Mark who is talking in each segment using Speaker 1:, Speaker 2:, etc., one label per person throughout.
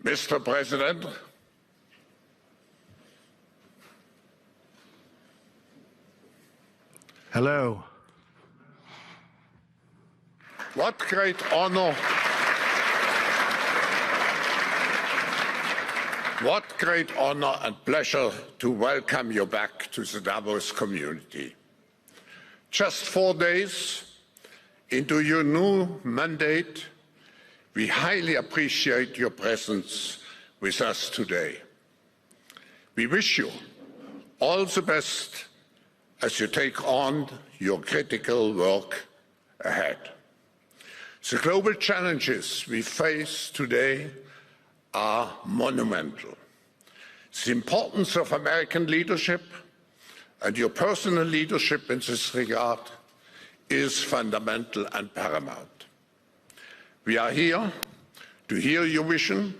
Speaker 1: Mr. President,
Speaker 2: hello.
Speaker 1: What great honor, and pleasure to welcome you back to the Davos community. Just 4 days into your new mandate, we highly appreciate your presence with us today. We wish you all the best as you take on your critical work ahead. The global challenges we face today are monumental. The importance of American leadership and your personal leadership in this regard is fundamental and paramount. We are here to hear your vision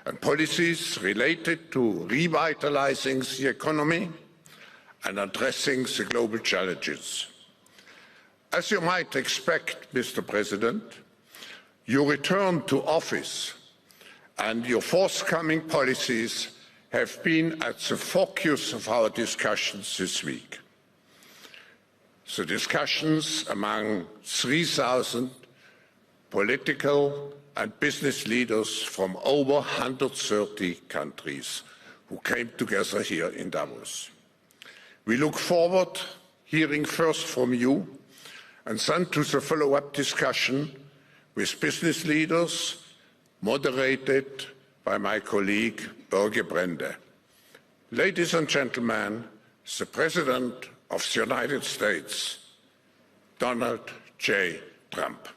Speaker 1: and policies related to revitalizing the economy and addressing the global challenges. As you might expect, Mr. President, your return to office and your forthcoming policies have been at the focus of our discussions this week. The discussions among 3,000 political and business leaders from over 130 countries who came together here in Davos. We look forward to hearing first from you and then to the follow-up discussion with business leaders, moderated by my colleague Børge Brende. Ladies and gentlemen, the President of the United States, Donald J. Trump.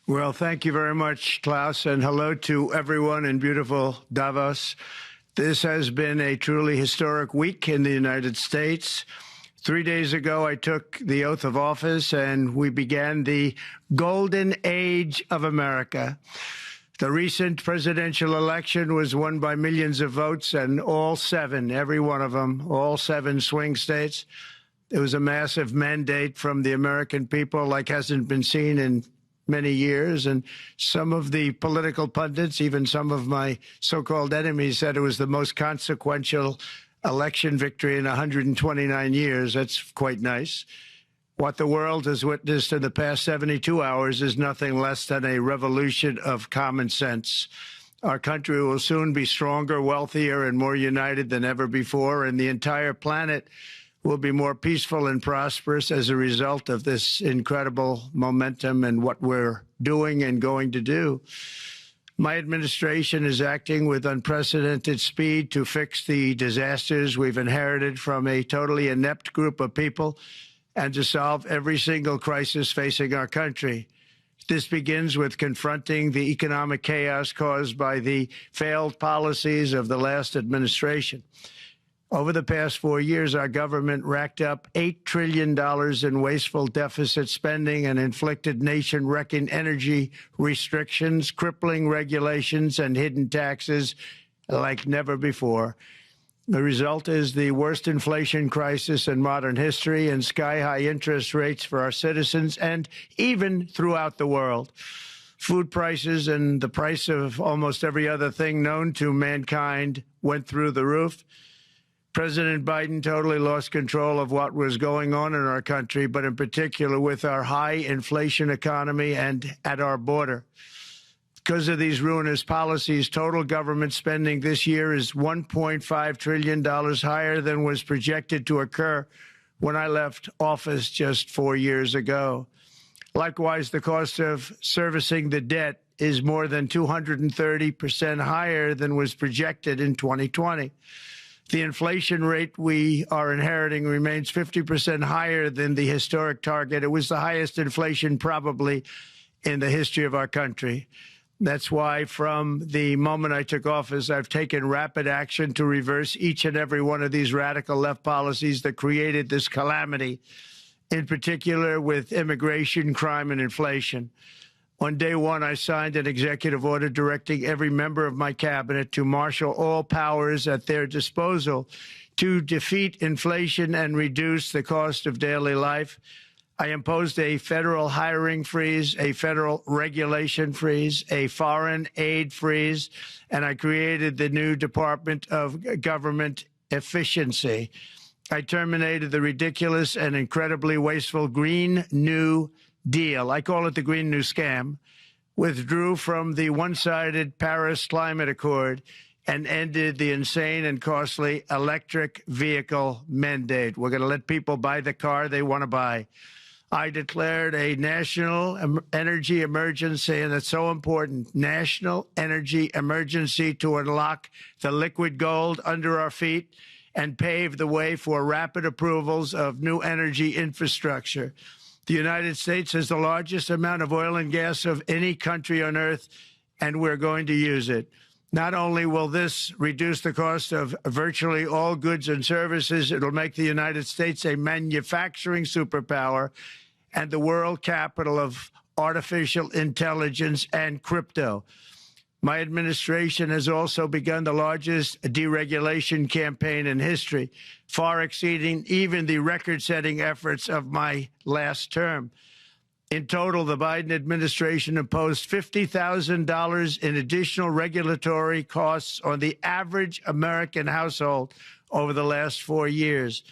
Speaker 2: Well, thank you very much, Klaus, and hello to everyone in beautiful Davos. This has been a truly historic week in the United States. 3 days ago, I took the oath of office, and we began the golden age of America. The recent presidential election was won by millions of votes, and all 7, every one of them, all 7 swing states. It was a massive mandate from the American people like hasn't been seen in many years, and some of the political pundits, even some of my so-called enemies, said it was the most consequential election victory in 129 years. That's quite nice. What the world has witnessed in the past 72 hours is nothing less than a revolution of common sense. Our country will soon be stronger, wealthier, and more united than ever before, and the entire planet will be more peaceful and prosperous as a result of this incredible momentum and what we're doing and going to do. My administration is acting with unprecedented speed to fix the disasters we've inherited from a totally inept group of people and to solve every single crisis facing our country. This begins with confronting the economic chaos caused by the failed policies of the last administration. Over the past 4 years, our government racked up $8 trillion in wasteful deficit spending and inflicted nation-wrecking energy restrictions, crippling regulations, and hidden taxes like never before. The result is the worst inflation crisis in modern history and sky-high interest rates for our citizens and even throughout the world. Food prices and the price of almost every other thing known to mankind went through the roof. President Biden totally lost control of what was going on in our country, but in particular with our high inflation economy and at our border. Because of these ruinous policies, total government spending this year is $1.5 trillion higher than was projected to occur when I left office just 4 years ago. Likewise, the cost of servicing the debt is more than 230% higher than was projected in 2020. The inflation rate we are inheriting remains 50% higher than the historic target. It was the highest inflation probably in the history of our country. That's why from the moment I took office, I've taken rapid action to reverse each and every one of these radical left policies that created this calamity, in particular with immigration, crime, and inflation. On day one, I signed an executive order directing every member of my cabinet to marshal all powers at their disposal to defeat inflation and reduce the cost of daily life. I imposed a federal hiring freeze, a federal regulation freeze, a foreign aid freeze, and I created the new Department of Government Efficiency. I terminated the ridiculous and incredibly wasteful Green New Deal. I call it the Green New Scam. Withdrew from the one-sided Paris Climate Accord and ended the insane and costly electric vehicle mandate. We're going to let people buy the car they want to buy. I declared a national energy emergency, and it's so important, national energy emergency to unlock the liquid gold under our feet and pave the way for rapid approvals of new energy infrastructure. The United States has the largest amount of oil and gas of any country on earth, and we're going to use it. Not only will this reduce the cost of virtually all goods and services, it'll make the United States a manufacturing superpower and the world capital of artificial intelligence and crypto. My administration has also begun the largest deregulation campaign in history, far exceeding even the record-setting efforts of my last term. In total, the Biden administration imposed $50,000 in additional regulatory costs on the average American household over the last 4 years.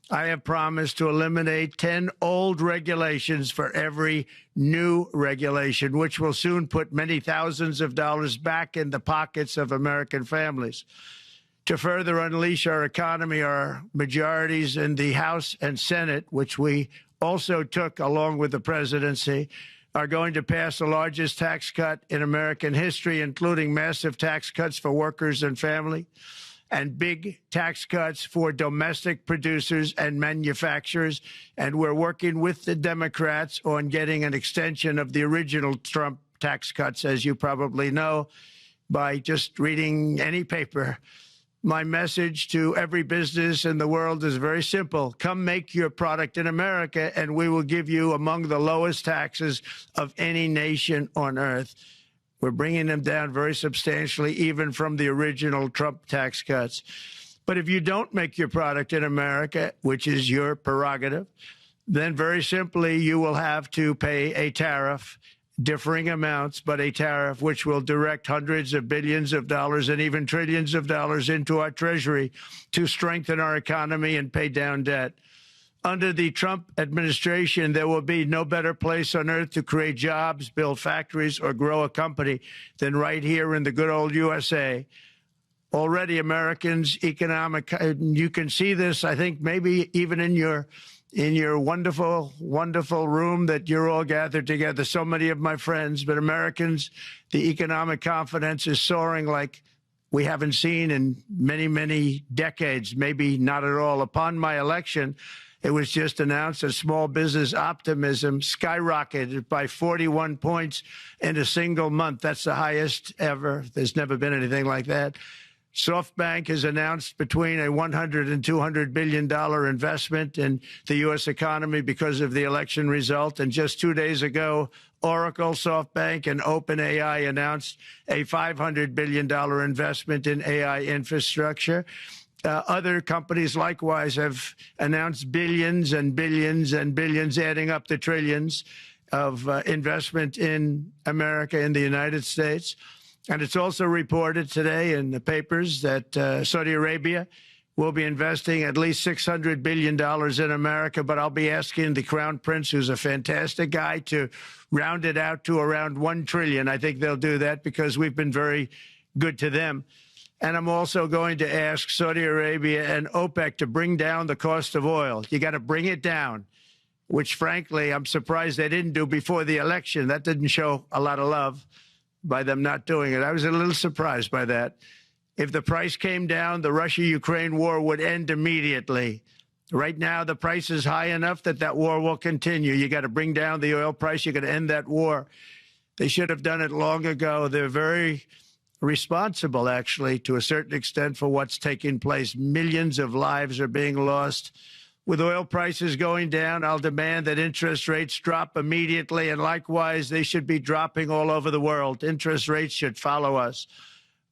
Speaker 2: I have promised to eliminate 10 old regulations for every new regulation, which will soon put many thousands of dollars back in the pockets of American families. To further unleash our economy, our majorities in the House and Senate, which we also took along with the presidency, are going to pass the largest tax cut in American history, including massive tax cuts for workers and family, and big tax cuts for domestic producers and manufacturers. And we're working with the Democrats on getting an extension of the original Trump tax cuts, as you probably know, by just reading any paper. My message to every business in the world is very simple. Come make your product in America, and we will give you among the lowest taxes of any nation on earth. We're bringing them down very substantially, even from the original Trump tax cuts. But if you don't make your product in America, which is your prerogative, then very simply you will have to pay a tariff, differing amounts, but a tariff which will direct hundreds of billions of dollars and even trillions of dollars into our treasury to strengthen our economy and pay down debt. Under the Trump administration, there will be no better place on earth to create jobs, build factories, or grow a company than right here in the good old USA. Already Americans' economic, you can see this, I think, maybe even in your wonderful, wonderful room that you're all gathered together, so many of my friends, but Americans, the economic confidence is soaring like we haven't seen in many, many decades, maybe not at all. Upon my election, it was just announced that small business optimism skyrocketed by 41 points in a single month. That's the highest ever. There's never been anything like that. SoftBank has announced between a $100 and $200 billion investment in the U.S. economy because of the election result. And just 2 days ago, Oracle, SoftBank, and OpenAI announced a $500 billion investment in AI infrastructure. Other companies likewise have announced billions and billions and billions, adding up to trillions of investment in America, in the United States. And it's also reported today in the papers that Saudi Arabia will be investing at least $600 billion in America. But I'll be asking the Crown Prince, who's a fantastic guy, to round it out to around $1 trillion. I think they'll do that because we've been very good to them. And I'm also going to ask Saudi Arabia and OPEC to bring down the cost of oil. You got to bring it down, which, frankly, I'm surprised they didn't do before the election. That didn't show a lot of love by them not doing it. I was a little surprised by that. If the price came down, the Russia-Ukraine war would end immediately. Right now, the price is high enough that that war will continue. You got to bring down the oil price. You got to end that war. They should have done it long ago. They're very responsible, actually, to a certain extent, for what's taking place. Millions of lives are being lost. With oil prices going down, I'll demand that interest rates drop immediately, and likewise, they should be dropping all over the world. Interest rates should follow us.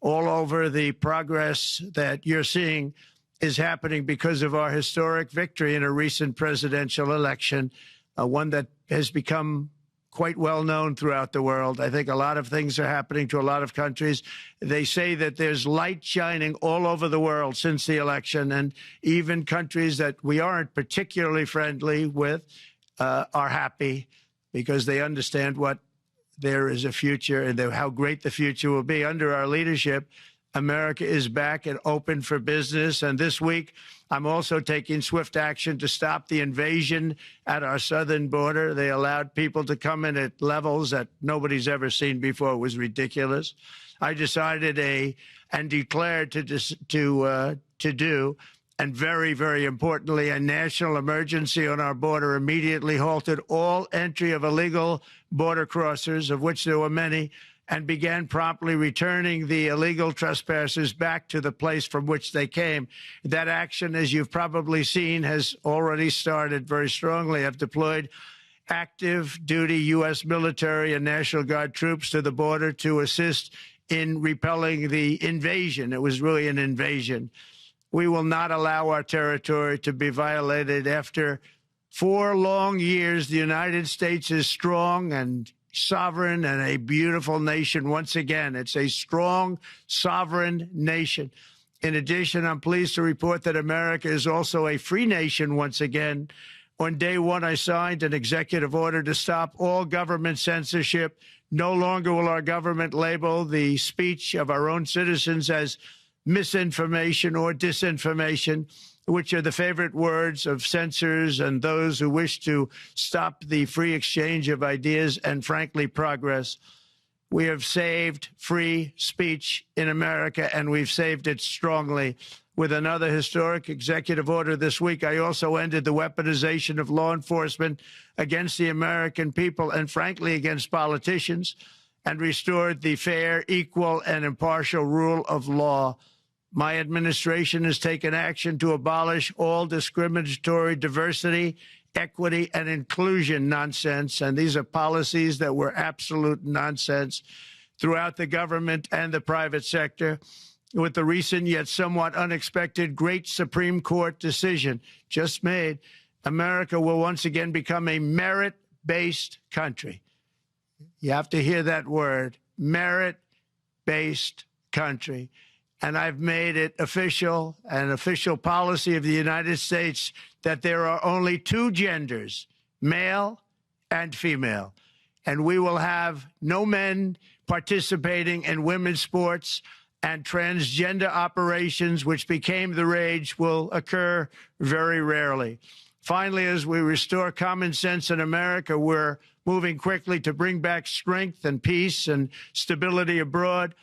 Speaker 2: All over, the progress that you're seeing is happening because of our historic victory in a recent presidential election. one that has become quite well known throughout the world. I think a lot of things are happening to a lot of countries. They say that there's light shining all over the world since the election, and even countries that we aren't particularly friendly with are happy because they understand what there is a future and how great the future will be. Under our leadership, America is back and open for business. And this week, I'm also taking swift action to stop the invasion at our southern border. They allowed people to come in at levels that nobody's ever seen before. It was ridiculous. I decided and declared to do, and very, very importantly, a national emergency on our border immediately halted all entry of illegal border crossers, of which there were many, and began promptly returning the illegal trespassers back to the place from which they came. That action, as you've probably seen, has already started very strongly. I've deployed active duty U.S. military and National Guard troops to the border to assist in repelling the invasion. It was really an invasion. We will not allow our territory to be violated. After 4 long years, the United States is strong and sovereign and a beautiful nation once again. It's a strong, sovereign nation. In addition, I'm pleased to report that America is also a free nation once again. On day one, I signed an executive order to stop all government censorship. No longer will our government label the speech of our own citizens as misinformation or disinformation, which are the favorite words of censors and those who wish to stop the free exchange of ideas and, frankly, progress. We have saved free speech in America, and we've saved it strongly. With another historic executive order this week, I also ended the weaponization of law enforcement against the American people and, frankly, against politicians, and restored the fair, equal, and impartial rule of law. My administration has taken action to abolish all discriminatory diversity, equity, and inclusion nonsense. And these are policies that were absolute nonsense throughout the government and the private sector. With the recent yet somewhat unexpected great Supreme Court decision just made, America will once again become a merit-based country. You have to hear that word, merit-based country. And I've made it official, an official policy of the United States, that there are only 2 genders, male and female. And we will have no men participating in women's sports, and transgender operations, which became the rage, will occur very rarely. Finally, as we restore common sense in America, we're moving quickly to bring back strength and peace and stability abroad.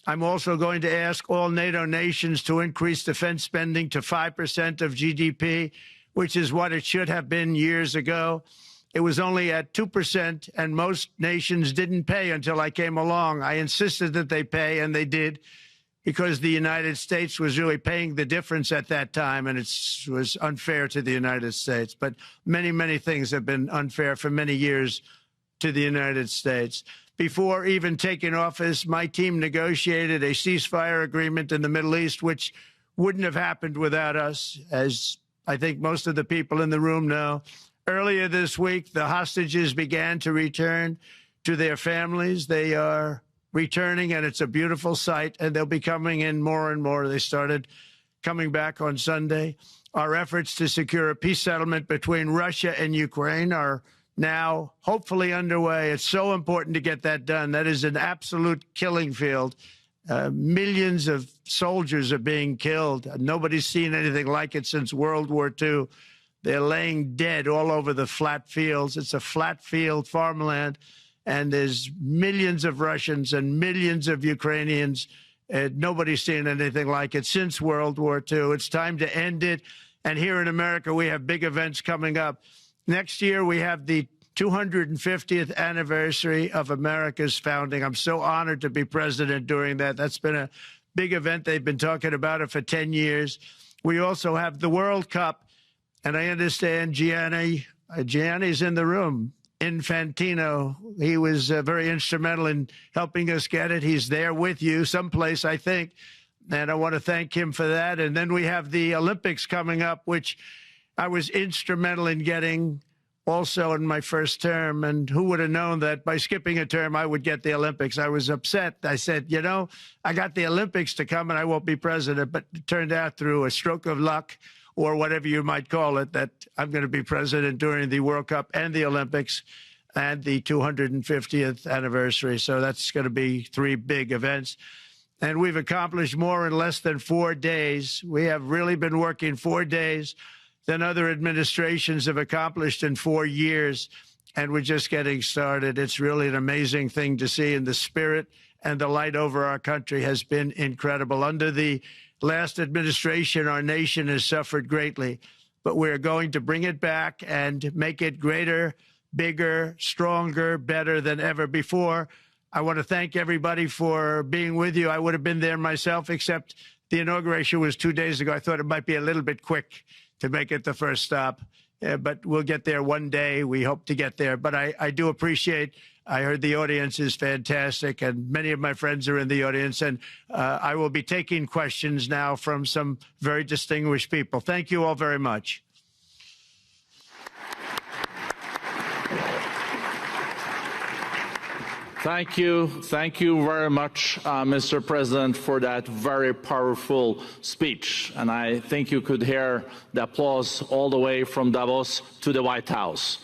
Speaker 2: I'm also going to ask all NATO nations to increase defense spending to 5% of GDP, which is what it should have been years ago. It was only at 2%, and most nations didn't pay until I came along. I insisted that they pay, and they did, because the United States was really paying the difference at that time, and it was unfair to the United States. But many, many things have been unfair for many years to the United States. Before even taking office, my team negotiated a ceasefire agreement in the Middle East, which wouldn't have happened without us, as I think most of the people in the room know. Earlier this week, the hostages began to return to their families. They are returning, and it's a beautiful sight, and they'll be coming in more and more. They started coming back on Sunday. Our efforts to secure a peace settlement between Russia and Ukraine are now hopefully underway. It's so important to get that done. That is an absolute killing field. Millions of soldiers are being killed. Nobody's seen anything like it since World War II. They're laying dead all over the flat fields. It's a flat field farmland, and there's millions of Russians and millions of Ukrainians. Nobody's seen anything like it since World War II. It's time to end it. And here in America, we have big events coming up. Next year, we have the 250th anniversary of America's founding. I'm so honored to be president during that. That's been a big event. They've been talking about it for 10 years. We also have the World Cup, and I understand Gianni's in the room. Infantino, he was very instrumental in helping us get it. He's there with you someplace, I think, and I want to thank him for that. And then we have the Olympics coming up, which I was instrumental in getting also in my first term. And who would have known that by skipping a term, I would get the Olympics? I was upset. I said, you know, I got the Olympics to come and I won't be president. But it turned out through a stroke of luck, or whatever you might call it, that I'm going to be president during the World Cup and the Olympics and the 250th anniversary. So that's going to be 3 big events. And we've accomplished more in less than 4 days. We have really been working 4 days than other administrations have accomplished in 4 years. And we're just getting started. It's really an amazing thing to see. And the spirit and the light over our country has been incredible. Under the last administration, our nation has suffered greatly, but we're going to bring it back and make it greater, bigger, stronger, better than ever before. I want to thank everybody for being with you. I would have been there myself, except the inauguration was 2 days ago. I thought it might be a little bit quick to make it the first stop, but we'll get there one day. We hope to get there. But I do appreciate, I heard the audience is fantastic, and many of my friends are in the audience, and I will be taking questions now from some very distinguished people. Thank you all very much.
Speaker 3: Thank you very much, Mr. President, for that very powerful speech. And I think you could hear the applause all the way from Davos to the White House.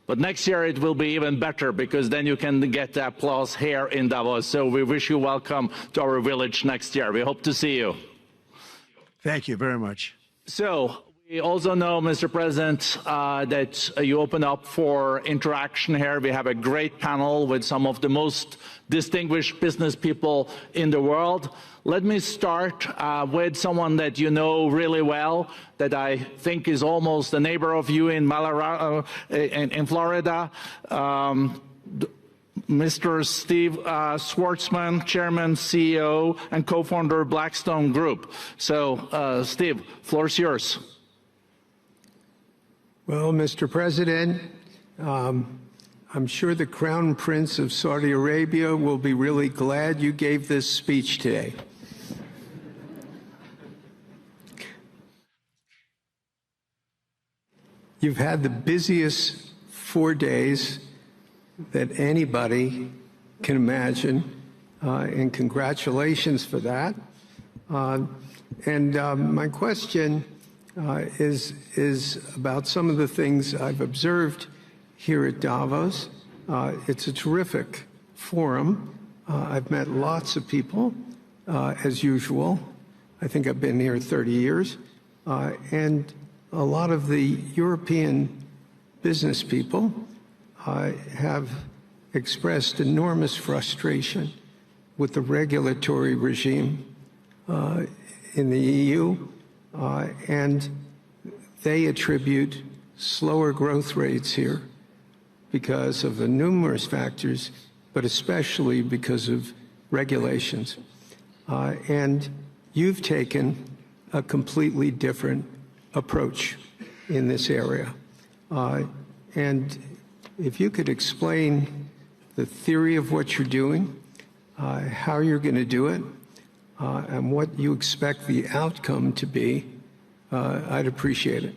Speaker 3: But next year it will be even better, because then you can get the applause here in Davos. So we wish you welcome to our village next year. We hope to see you.
Speaker 2: Thank you very much.
Speaker 3: So we also know, Mr. President, that you open up for interaction here. We have a great panel with some of the most distinguished business people in the world. Let me start with someone that you know really well, that I think is almost a neighbor of you in Florida. Mr. Steve Schwarzman, Chairman, CEO, and co-founder of Blackstone Group. So, Steve, floor is yours.
Speaker 4: Well, Mr. President, I'm sure the Crown Prince of Saudi Arabia will be really glad you gave this speech today. You've had the busiest 4 days that anybody can imagine, and congratulations for that. My question is about some of the things I've observed here at Davos. It's a terrific forum. I've met lots of people, as usual. I think I've been here 30 years. And a lot of the European business people have expressed enormous frustration with the regulatory regime in the EU. And they attribute slower growth rates here because of the numerous factors, but especially because of regulations. And you've taken a completely different approach in this area. And if you could explain the theory of what you're doing, how you're going to do it, and what you expect the outcome to be, I'd appreciate it.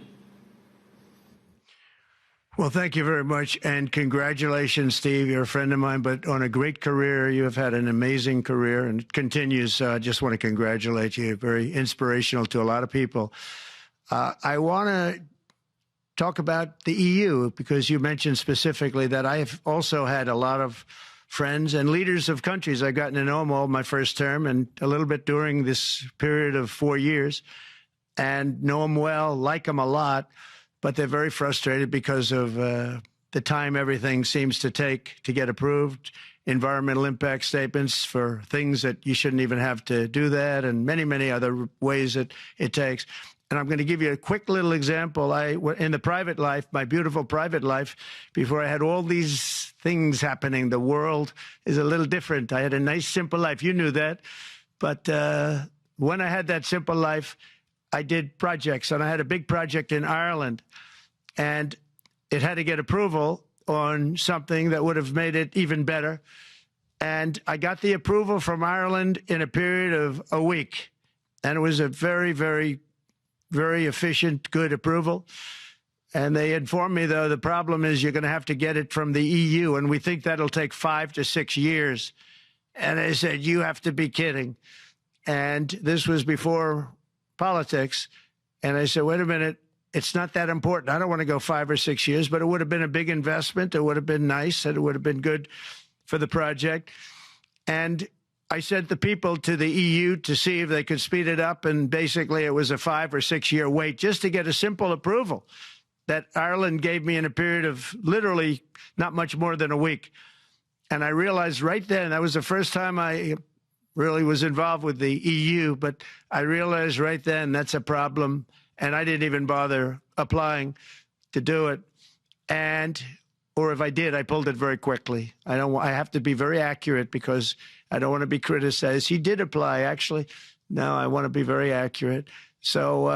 Speaker 2: Well, thank you very much, and congratulations, Steve. You're a friend of mine, but on a great career. You have had an amazing career, and it continues. I just want to congratulate you. Very inspirational to a lot of people. I want to talk about the EU, because you mentioned specifically that I've also had a lot of friends and leaders of countries. I've gotten to know them all my first term and a little bit during this period of 4 years, and know them well, like them a lot, but they're very frustrated because of the time everything seems to take to get approved, environmental impact statements for things that you shouldn't even have to do that, and many, many other ways that it takes. And I'm going to give you a quick little example. In the private life, my beautiful private life, before I had all these things happening, the world is a little different. I had a nice, simple life. You knew that. But when I had that simple life, I did projects. And I had a big project in Ireland. And it had to get approval on something that would have made it even better. And I got the approval from Ireland in a period of a week. And it was a very, very, very efficient, good approval. And they informed me, though, the problem is you're going to have to get it from the EU, and we think that'll take 5 to 6 years. And I said, you have to be kidding. And this was before politics. And I said, wait a minute, it's not that important. I don't want to go 5 or 6 years, but it would have been a big investment. It would have been nice, and it would have been good for the project. And I sent the people to the EU to see if they could speed it up. And basically, it was a 5 or 6 year wait just to get a simple approval that Ireland gave me in a period of literally not much more than a week. And I realized right then, that was the first time I really was involved with the EU, but I realized right then that's a problem. And I didn't even bother applying to do it. Or if I did, I pulled it very quickly. I have to be very accurate because I don't want to be criticized. He did apply, actually. No, I want to be very accurate. So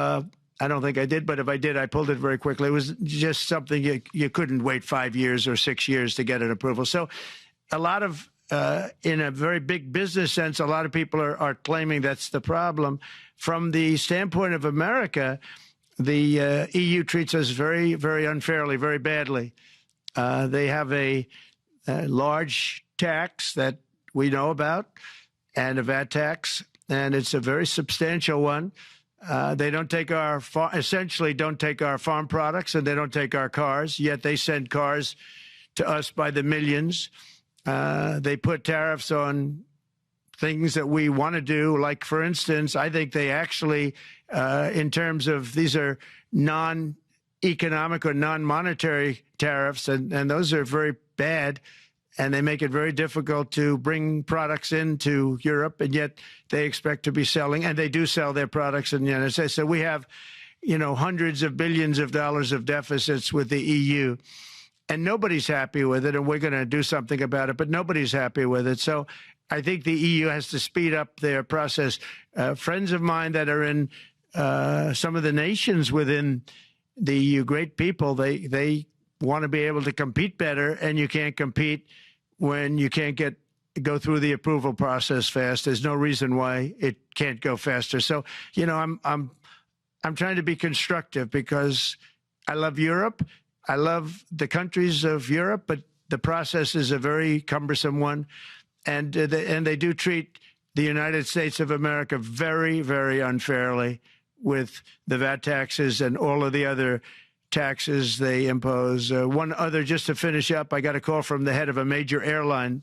Speaker 2: I don't think I did, but if I did, I pulled it very quickly. It was just something you couldn't wait 5 years or 6 years to get an approval. So a lot of, in a very big business sense, a lot of people are claiming that's the problem. From the standpoint of America, the EU treats us very, very unfairly, very badly. They have a large tax that we know about, and a VAT tax, and it's a very substantial one. They don't take essentially don't take our farm products, and they don't take our cars, yet they send cars to us by the millions. They put tariffs on things that we want to do. Like, for instance, I think they actually, in terms of, these are non-economic or non-monetary tariffs, and those are very bad. And they make it very difficult to bring products into Europe, and yet they expect to be selling, and they do sell their products in the United States. So we have, hundreds of billions of dollars of deficits with the EU, and nobody's happy with it, and we're going to do something about it, but nobody's happy with it. So I think the EU has to speed up their process. Friends of mine that are in some of the nations within the EU, great people, they want to be able to compete better, and you can't compete when you can't go through the approval process fast. There's no reason why it can't go faster. So, I'm trying to be constructive because I love Europe. I love the countries of Europe, but the process is a very cumbersome one, and they do treat the United States of America very, very unfairly with the VAT taxes and all of the other taxes they impose. One other, just to finish up, I got a call from the head of a major airline,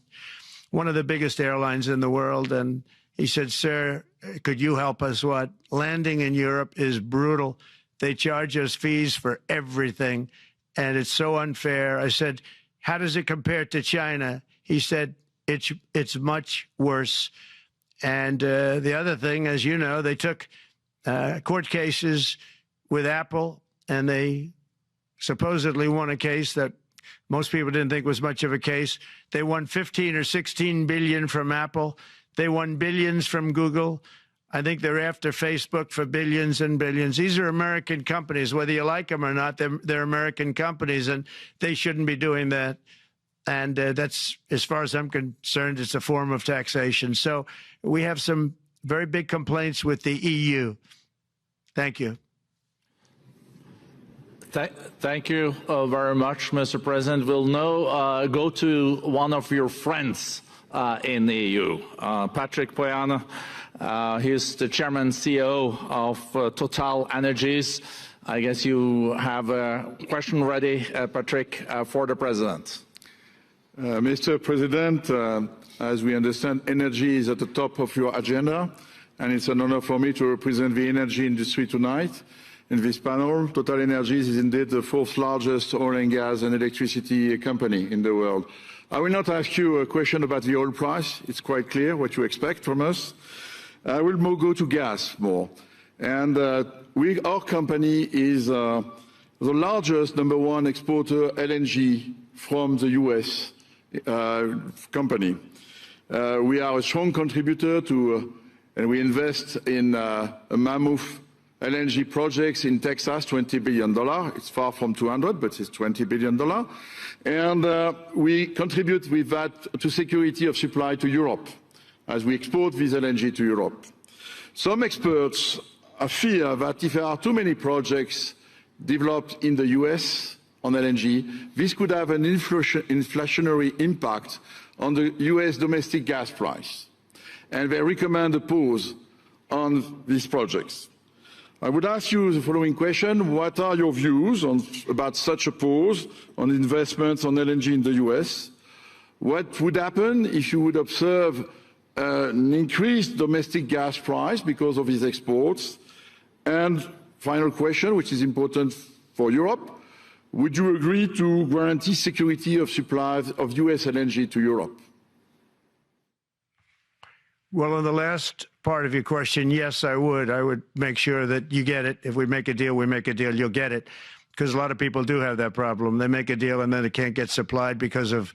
Speaker 2: one of the biggest airlines in the world, and he said, sir, could you help us? What? Landing in Europe is brutal. They charge us fees for everything, and it's so unfair. I said, how does it compare to China? He said, it's much worse. And the other thing, as you know, they took court cases with Apple, and they supposedly won a case that most people didn't think was much of a case. They won 15 or 16 billion from Apple. They won billions from Google. I think they're after Facebook for billions and billions. These are American companies, whether you like them or not. They're American companies, and they shouldn't be doing that. And that's, as far as I'm concerned, it's a form of taxation. So we have some very big complaints with the EU. Thank you.
Speaker 3: Thank you very much, Mr. President. We'll now go to one of your friends in the EU, Patrick Pouyanné. He's the chairman and CEO of Total Energies. I guess you have a question ready, Patrick, for the President.
Speaker 5: Mr. President, as we understand, energy is at the top of your agenda, and it's an honor for me to represent the energy industry tonight. In this panel, Total Energies is indeed the fourth largest oil and gas and electricity company in the world. I will not ask you a question about the oil price. It's quite clear what you expect from us. I will go to gas more. And our company is the largest #1 exporter LNG from the US company. We are a strong contributor to, and we invest in a mammoth LNG projects in Texas, $20 billion. It's far from 200, but it's $20 billion. And we contribute with that to security of supply to Europe as we export this LNG to Europe. Some experts fear that if there are too many projects developed in the US on LNG, this could have an inflationary impact on the US domestic gas price. And they recommend a pause on these projects. I would ask you the following question. What are your views about such a pause on investments on LNG in the US? What would happen if you would observe an increased domestic gas price because of these exports? And final question, which is important for Europe, would you agree to guarantee security of supplies of US LNG to Europe?
Speaker 2: Well, on the last part of your question, yes, I would. I would make sure that you get it. If we make a deal, we make a deal, you'll get it. Because a lot of people do have that problem. They make a deal and then it can't get supplied because of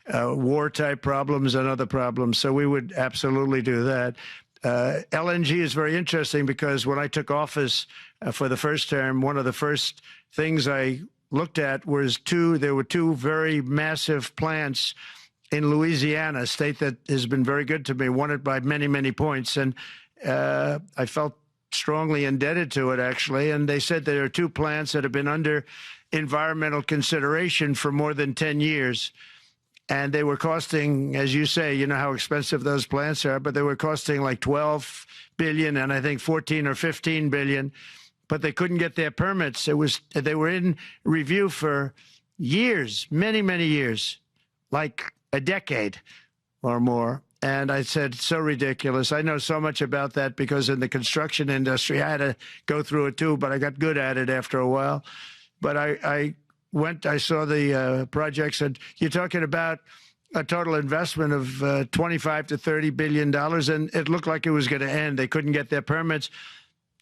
Speaker 2: war-type problems and other problems. So we would absolutely do that. LNG is very interesting because when I took office for the first term, one of the first things I looked at was there were two very massive plants in Louisiana, a state that has been very good to me, won it by many, many points. And I felt strongly indebted to it, actually. And they said there are two plants that have been under environmental consideration for more than 10 years. And they were costing, as you say, you know how expensive those plants are, but they were costing like 12 billion and I think 14 or 15 billion, but they couldn't get their permits. They were in review for years, many, many years, like a decade or more. And I said, so ridiculous. I know so much about that because in the construction industry, I had to go through it too, but I got good at it after a while. But I saw the projects, and you're talking about a total investment of 25 to $30 billion, and it looked like it was going to end. They couldn't get their permits,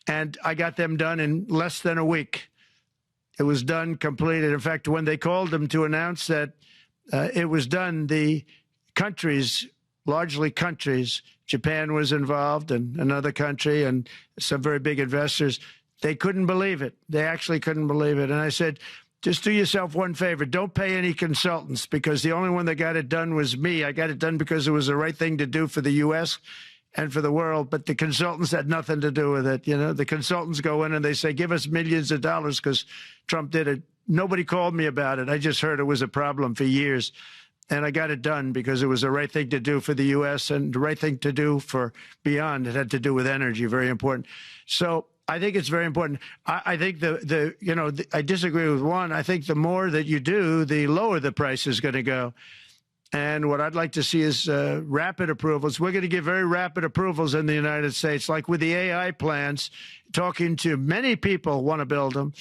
Speaker 2: and I got them done in less than a week. It was done, completed. In fact, when they called them to announce that it was done, the countries, largely countries, Japan was involved and another country and some very big investors, they couldn't believe it. They actually couldn't believe it. And I said, just do yourself one favor. Don't pay any consultants because the only one that got it done was me. I got it done because it was the right thing to do for the U.S. and for the world, but the consultants had nothing to do with it. You know, the consultants go in and they say, give us millions of dollars because Trump did it. Nobody called me about it. I just heard it was a problem for years. And I got it done because it was the right thing to do for the U.S. and the right thing to do for beyond. It had to do with energy, very important. So I think it's very important. I think I disagree with one. I think the more that you do, the lower the price is going to go. And what I'd like to see is rapid approvals. We're going to give very rapid approvals in the United States, like with the AI plants, talking to many people want to build them.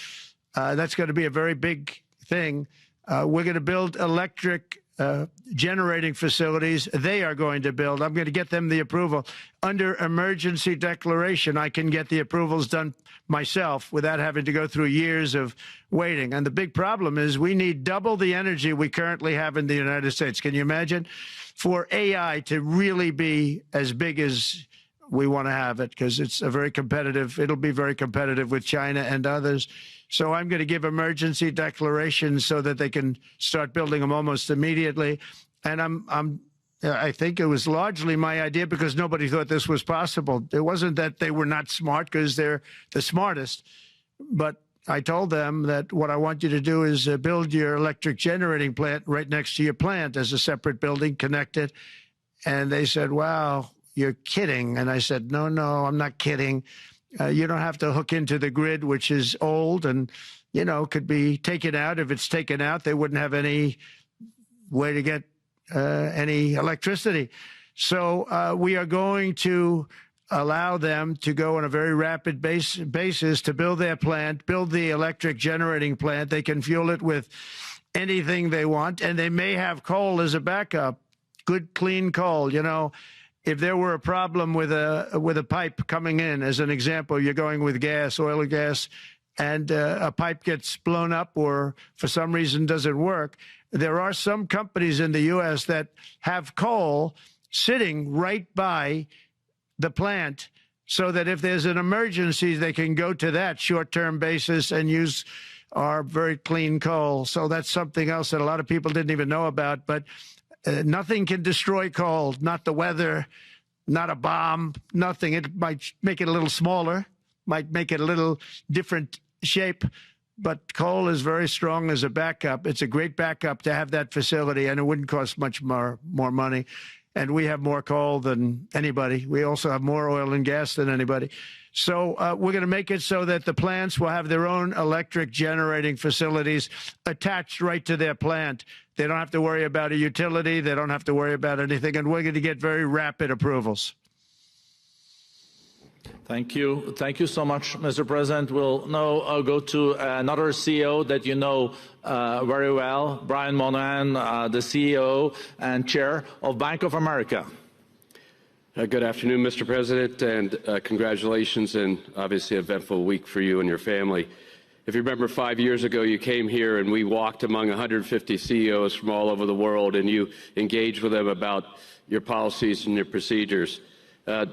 Speaker 2: That's going to be a very big thing. We're going to build electric generating facilities. They are going to build. I'm going to get them the approval. Under emergency declaration, I can get the approvals done myself without having to go through years of waiting. And the big problem is we need double the energy we currently have in the United States. Can you imagine? For AI to really be as big as we want to have it, because it's a very competitive, it'll be very competitive with China and others. So I'm going to give emergency declarations so that they can start building them almost immediately. And I think it was largely my idea because nobody thought this was possible. It wasn't that they were not smart because they're the smartest, but I told them that what I want you to do is build your electric generating plant right next to your plant as a separate building connected. And they said, wow, you're kidding. And I said, no, I'm not kidding. You don't have to hook into the grid, which is old and, you know, could be taken out. If it's taken out, they wouldn't have any way to get any electricity. So we are going to allow them to go on a very rapid basis to build their plant, build the electric generating plant. They can fuel it with anything they want, and they may have coal as a backup, good, clean coal, you know. If there were a problem with a pipe coming in, as an example, you're going with gas, oil or gas, and a pipe gets blown up or for some reason doesn't work, there are some companies in the U.S. that have coal sitting right by the plant so that if there's an emergency, they can go to that short-term basis and use our very clean coal. So that's something else that a lot of people didn't even know about, but nothing can destroy coal, not the weather, not a bomb, nothing. It might make it a little smaller, might make it a little different shape, but coal is very strong as a backup. It's a great backup to have that facility, and it wouldn't cost much more money. And we have more coal than anybody. We also have more oil and gas than anybody. So we're going to make it so that the plants will have their own electric generating facilities attached right to their plant. They don't have to worry about a utility. They don't have to worry about anything. And we're going to get very rapid approvals.
Speaker 3: Thank you. Thank you so much, Mr. President. We'll now go to another CEO that you know very well, Brian Moynihan, the CEO and Chair of Bank of America.
Speaker 6: Good afternoon, Mr. President, and congratulations, and obviously an eventful week for you and your family. If you remember, 5 years ago, you came here and we walked among 150 CEOs from all over the world, and you engaged with them about your policies and your procedures.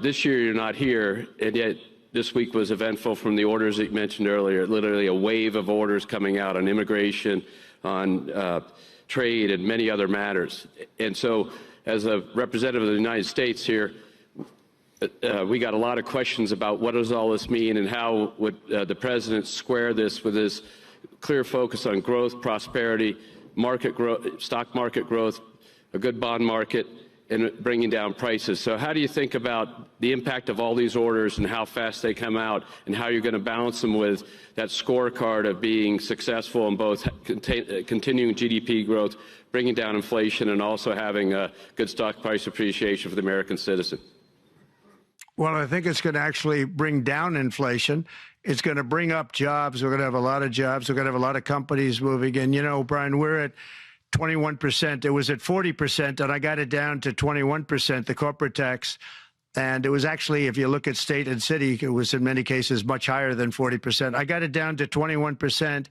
Speaker 6: This year, you're not here, and yet this week was eventful from the orders that you mentioned earlier, literally a wave of orders coming out on immigration, on trade, and many other matters. And so, as a representative of the United States here, we got a lot of questions about what does all this mean and how would the president square this with his clear focus on growth, prosperity, market growth, stock market growth, a good bond market, and bringing down prices. So how do you think about the impact of all these orders and how fast they come out, and how you're going to balance them with that scorecard of being successful in both continuing GDP growth, bringing down inflation, and also having a good stock price appreciation for the American citizen?
Speaker 2: Well, I think it's going to actually bring down inflation. It's going to bring up jobs. We're going to have a lot of jobs. We're going to have a lot of companies moving in. You know, Brian, we're at 21%. It was at 40%, and I got it down to 21%, the corporate tax. And it was actually, if you look at state and city, it was in many cases much higher than 40%. I got it down to 21%.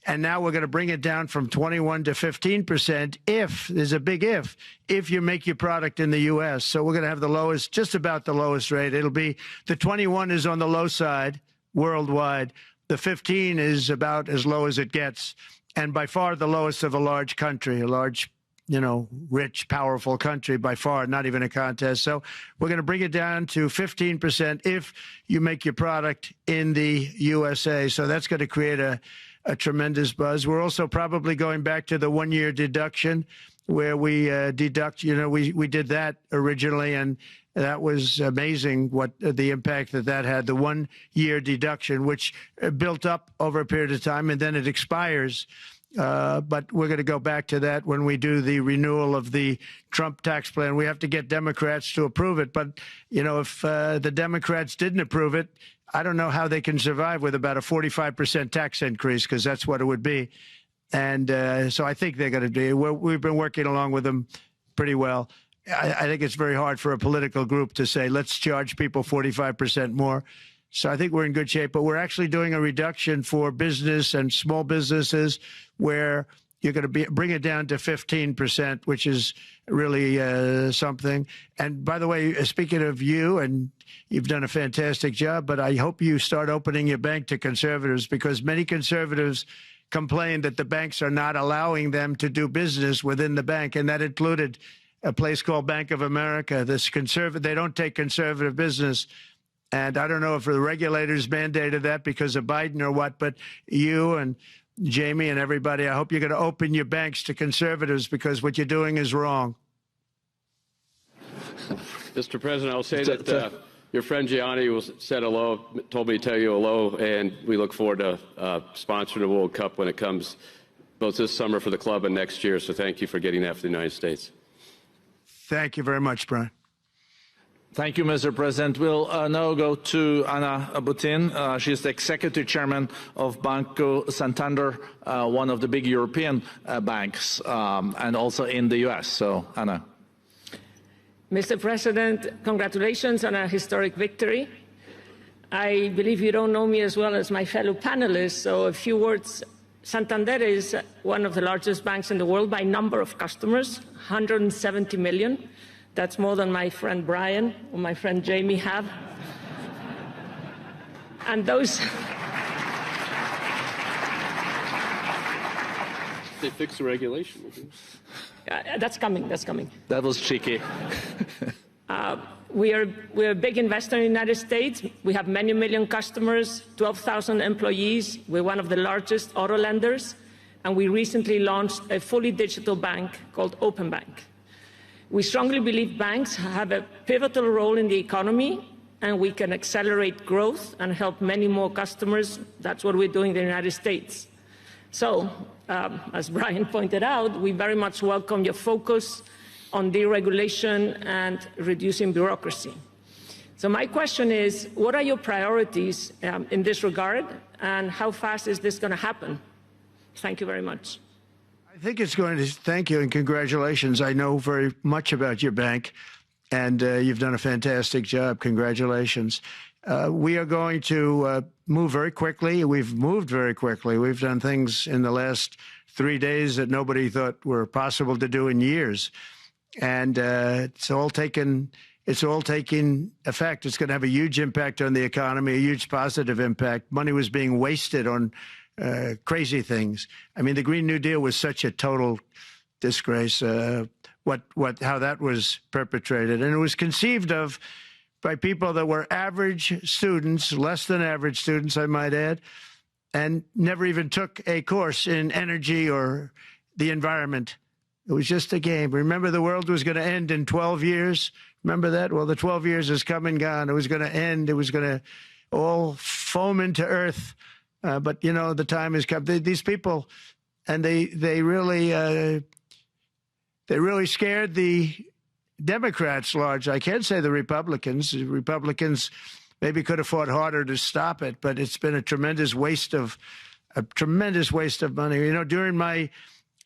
Speaker 2: And now we're going to bring it down from 21 to 15% if, there's a big if you make your product in the U.S. So we're going to have the lowest, just about the lowest rate. It'll be, the 21 is on the low side worldwide. The 15 is about as low as it gets. And by far the lowest of a large country, a large, you know, rich, powerful country, by far, not even a contest. So we're going to bring it down to 15% if you make your product in the USA. So that's going to create a tremendous buzz. We're also probably going back to the one-year deduction where we deduct, you know, we did that originally, and that was amazing what the impact that had, the one-year deduction, which built up over a period of time, and then it expires. But we're going to go back to that when we do the renewal of the Trump tax plan. We have to get Democrats to approve it. But, you know, if the Democrats didn't approve it, I don't know how they can survive with about a 45% tax increase, because that's what it would be. And so I think they're going to do. We've been working along with them pretty well. I think it's very hard for a political group to say, let's charge people 45% more. So I think we're in good shape. But we're actually doing a reduction for business and small businesses where you're going to bring it down to 15%, which is really something. And by the way, speaking of you, and you've done a fantastic job, but I hope you start opening your bank to conservatives, because many conservatives complain that the banks are not allowing them to do business within the bank, and that included a place called Bank of America. They don't take conservative business. And I don't know if the regulators mandated that because of Biden or what, but you and Jamie and everybody, I hope you're going to open your banks to conservatives, because what you're doing is wrong.
Speaker 6: Mr. President, I'll say that your friend Gianni said hello, told me to tell you hello, and we look forward to sponsoring the World Cup when it comes, both this summer for the club and next year. So thank you for getting that for the United States.
Speaker 2: Thank you very much, Brian.
Speaker 3: Thank you, Mr. President. We'll now go to Anna Butin. She's the executive chairman of Banco Santander, one of the big European banks, and also in the U.S. So, Anna.
Speaker 7: Mr. President, congratulations on a historic victory. I believe you don't know me as well as my fellow panelists, so a few words. Santander is one of the largest banks in the world by number of customers, 170 million. That's more than my friend Brian or my friend Jamie have. And those...
Speaker 6: They fixed the regulation.
Speaker 7: That's coming, that's coming.
Speaker 3: That was cheeky.
Speaker 7: we're a big investor in the United States. We have many million customers, 12,000 employees. We're one of the largest auto lenders, and we recently launched a fully digital bank called Open Bank. We strongly believe banks have a pivotal role in the economy, and we can accelerate growth and help many more customers. That's what we're doing in the United States. So, as Brian pointed out, we very much welcome your focus on deregulation and reducing bureaucracy. So my question is, what are your priorities in this regard, and how fast is this going to happen? Thank you very much.
Speaker 2: I think it's going to, thank you and congratulations. I know very much about your bank, and you've done a fantastic job. Congratulations. We are going to move very quickly. We've moved very quickly. We've done things in the last 3 days that nobody thought were possible to do in years. And it's all taking effect. It's going to have a huge impact on the economy, a huge positive impact. Money was being wasted on crazy things. I mean, the Green New Deal was such a total disgrace, how that was perpetrated. And it was conceived of by people that were average students, less than average students, I might add, and never even took a course in energy or the environment. It was just a game. Remember, the world was going to end in 12 years. Remember that? Well, the 12 years has come and gone. It was going to end. It was going to all foam into earth. But, you know, the time has come. These people, and they really scared the Democrats large. I can't say the Republicans. The Republicans maybe could have fought harder to stop it, but it's been a tremendous waste of money. You know, during my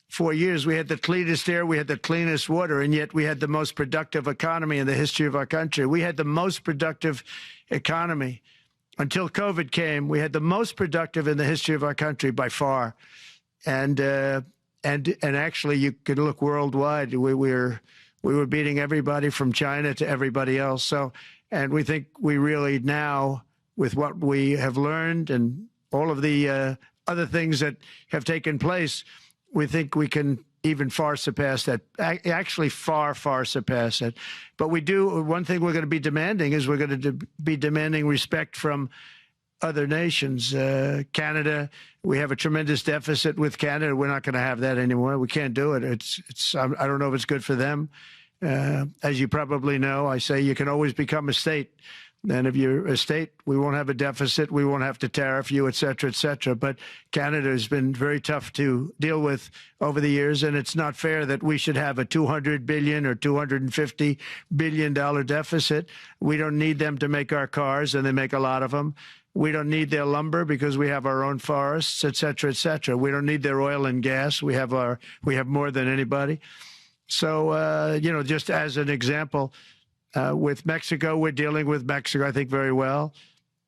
Speaker 2: 4 years, we had the cleanest air, we had the cleanest water, and yet we had the most productive economy in the history of our country. We had the most productive economy. Until COVID came, we had the most productive in the history of our country by far. And actually, you could look worldwide. We were beating everybody from China to everybody else. So, and we think we really now, with what we have learned and all of the other things that have taken place, we think we can even far surpass that, actually far surpass it. But we do, one thing we're going to be demanding is we're going to be demanding respect from other nations. Canada, we have a tremendous deficit with Canada. We're not going to have that anymore. We can't do it. I don't know if it's good for them. As you probably know, I say you can always become a state. And if you're a state, we won't have a deficit. We won't have to tariff you, et cetera, et cetera. But Canada has been very tough to deal with over the years, and it's not fair that we should have a $200 billion or $250 billion deficit. We don't need them to make our cars, and they make a lot of them. We don't need their lumber because we have our own forests, et cetera, et cetera. We don't need their oil and gas. We have more than anybody. So, you know, just as an example, with Mexico, we're dealing with Mexico, I think, very well.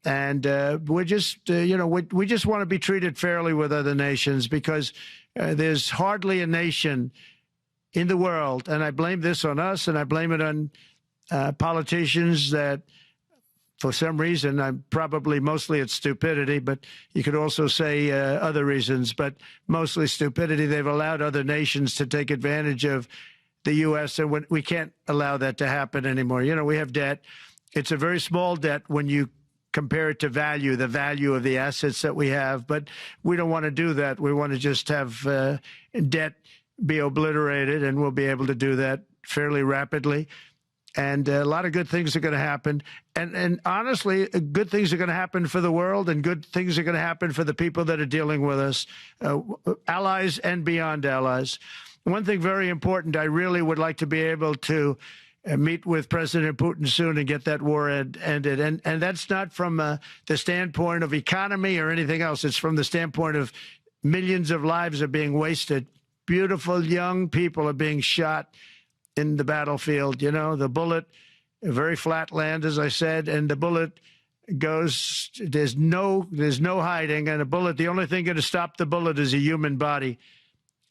Speaker 2: And we're just, you know, we just want to be treated fairly with other nations because there's hardly a nation in the world, and I blame this on us, and I blame it on politicians that, for some reason, mostly it's stupidity, but you could also say other reasons, but mostly stupidity. They've allowed other nations to take advantage of the U.S., and we can't allow that to happen anymore. You know, we have debt. It's a very small debt when you compare it to the value of the assets that we have, but we don't want to do that. We want to just have debt be obliterated, and we'll be able to do that fairly rapidly. And a lot of good things are going to happen. And honestly, good things are going to happen for the world, and good things are going to happen for the people that are dealing with us, allies and beyond allies. One thing very important, I really would like to be able to meet with President Putin soon and get that war ended. And that's not from the standpoint of economy or anything else. It's from the standpoint of millions of lives are being wasted. Beautiful young people are being shot in the battlefield. You know, the bullet, very flat land, as I said, and the bullet goes, there's no hiding. And a bullet, the only thing going to stop the bullet is a human body.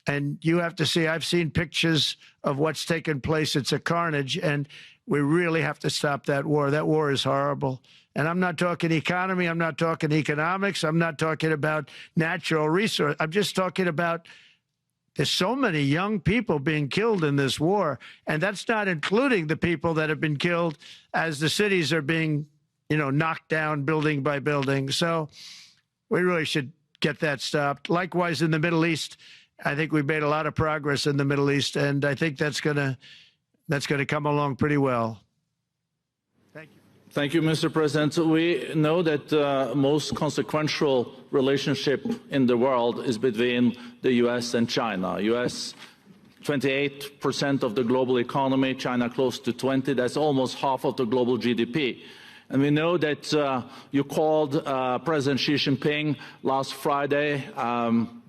Speaker 2: And you have to see, I've seen pictures of what's taken place. It's a carnage, and we really have to stop that war. That war is horrible. And I'm not talking economy. I'm not talking economics. I'm not talking about natural resource. I'm just talking about There's so many young people being killed in this war, and that's not including the people that have been killed as the cities are being, knocked down building by building. So we really should get that stopped. Likewise, in the Middle East, I think we've made a lot of progress in the Middle East, and I think that's gonna come along pretty well. Thank you.
Speaker 3: Thank you, Mr. President. We know that the most consequential relationship in the world is between the U.S. and China. U.S. 28% of the global economy, China close to 20. That's almost half of the global GDP. And we know that you called President Xi Jinping last Friday.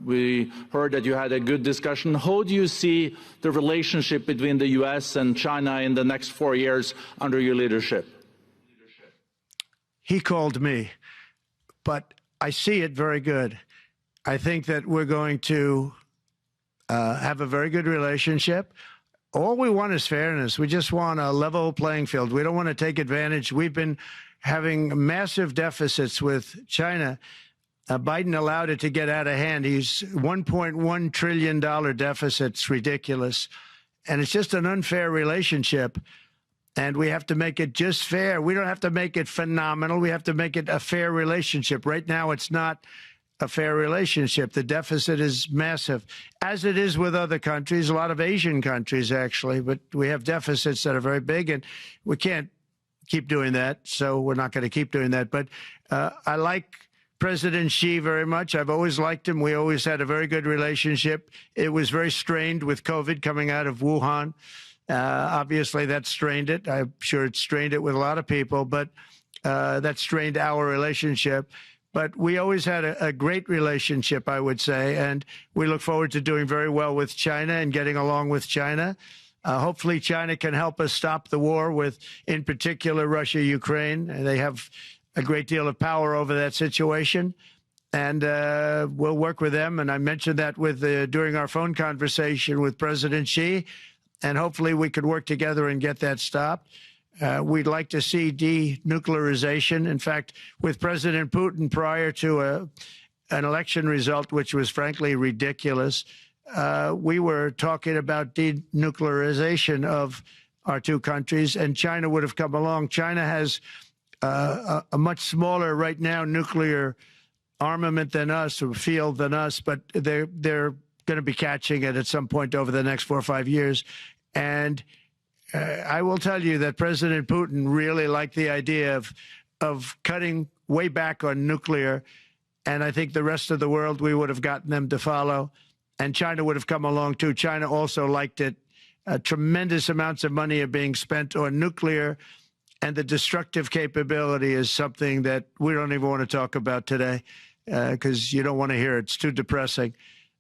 Speaker 3: We heard that you had a good discussion. How do you see the relationship between the U.S. and China in the next 4 years under your leadership?
Speaker 2: He called me, but I see it very good. I think that we're going to have a very good relationship. All we want is fairness. We just want a level playing field. We don't want to take advantage. We've been having massive deficits with China. Biden allowed it to get out of hand. He's $1.1 trillion deficit. It's ridiculous. And it's just an unfair relationship. And we have to make it just fair. We don't have to make it phenomenal. We have to make it a fair relationship. Right now, it's not a fair relationship. The deficit is massive, as it is with other countries, a lot of Asian countries, actually. But we have deficits that are very big, and we can't keep doing that. So we're not going to keep doing that. But I like President Xi very much. I've always liked him. We always had a very good relationship. It was very strained with COVID coming out of Wuhan. Obviously, that strained it. I'm sure it strained it with a lot of people, but that strained our relationship. But we always had a great relationship, I would say, and we look forward to doing very well with China and getting along with China. Hopefully, China can help us stop the war with, in particular, Russia, Ukraine. They have a great deal of power over that situation, and we'll work with them. And I mentioned that during our phone conversation with President Xi. And hopefully we could work together and get that stopped. We'd like to see denuclearization. In fact, with President Putin prior to an election result, which was frankly ridiculous, we were talking about denuclearization of our two countries, and China would have come along. China has a much smaller right now nuclear armament than us, or field than us, but they're going to be catching it at some point over the next 4 or 5 years. And I will tell you that President Putin really liked the idea of cutting way back on nuclear. And I think the rest of the world, we would have gotten them to follow. And China would have come along, too. China also liked it. Tremendous amounts of money are being spent on nuclear. And the destructive capability is something that we don't even want to talk about today because you don't want to hear it. It's too depressing.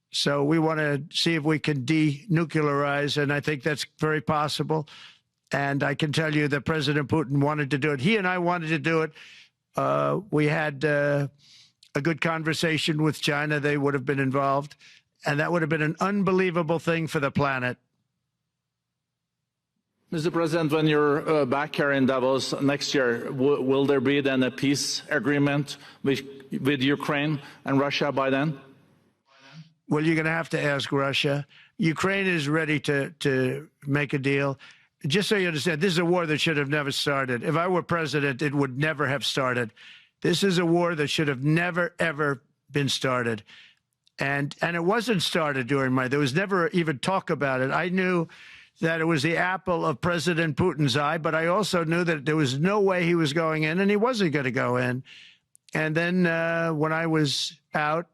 Speaker 2: So we want to see if we can denuclearize, and I think that's very possible. And I can tell you that President Putin wanted to do it. He and I wanted to do it. We had a good conversation with China. They would have been involved, and that would have been an unbelievable thing for the planet.
Speaker 3: Mr. President, when you're back here in Davos next year, will there be then a peace agreement with Ukraine and Russia by then?
Speaker 2: Well, you're going to have to ask Russia. Ukraine is ready to make a deal. Just so you understand, this is a war that should have never started. If I were president, it would never have started. This is a war that should have never, ever been started. And it wasn't started during there was never even talk about it. I knew that it was the apple of President Putin's eye, but I also knew that there was no way he was going in, and he wasn't going to go in. And then when I was out,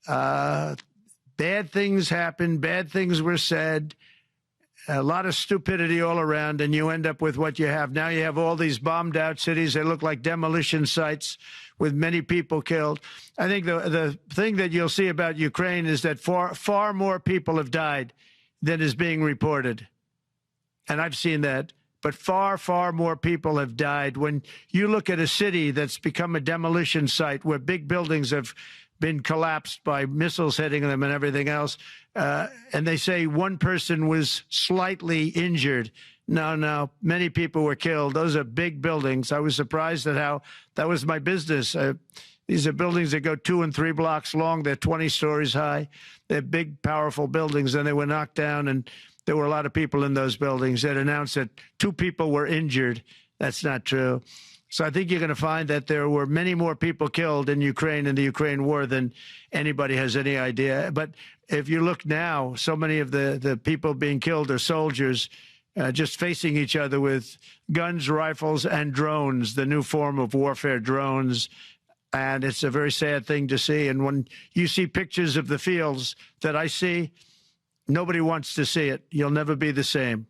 Speaker 2: bad things happened, bad things were said, a lot of stupidity all around, and you end up with what you have. Now you have all these bombed out cities. They look like demolition sites with many people killed. I think the thing that you'll see about Ukraine is that far more people have died than is being reported. And I've seen that. But far, far more people have died. When you look at a city that's become a demolition site where big buildings have been collapsed by missiles hitting them and everything else, and they say one person was slightly injured. No, many people were killed. Those are big buildings. I was surprised at how that was my business. These are buildings that go 2 and 3 blocks long. They're 20 stories high. They're big, powerful buildings, and they were knocked down, and there were a lot of people in those buildings that announced that 2 people were injured. That's not true. So I think you're going to find that there were many more people killed in Ukraine in the Ukraine war than anybody has any idea. But if you look now, so many of the people being killed are soldiers just facing each other with guns, rifles, and drones, the new form of warfare, drones. And it's a very sad thing to see. And when you see pictures of the fields that I see, nobody wants to see it. You'll never be the same.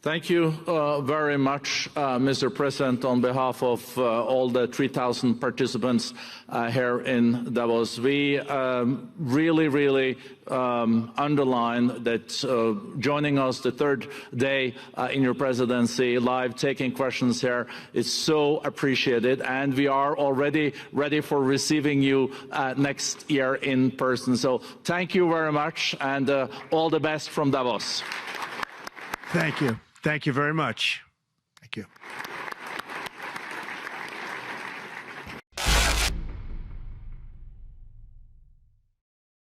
Speaker 3: Thank you very much, Mr. President, on behalf of all the 3,000 participants here in Davos. We really underline that joining us the 3rd day in your presidency, live taking questions here is so appreciated, and we are already ready for receiving you next year in person. So thank you very much, and all the best from Davos.
Speaker 2: Thank you. Thank you very much. Thank you.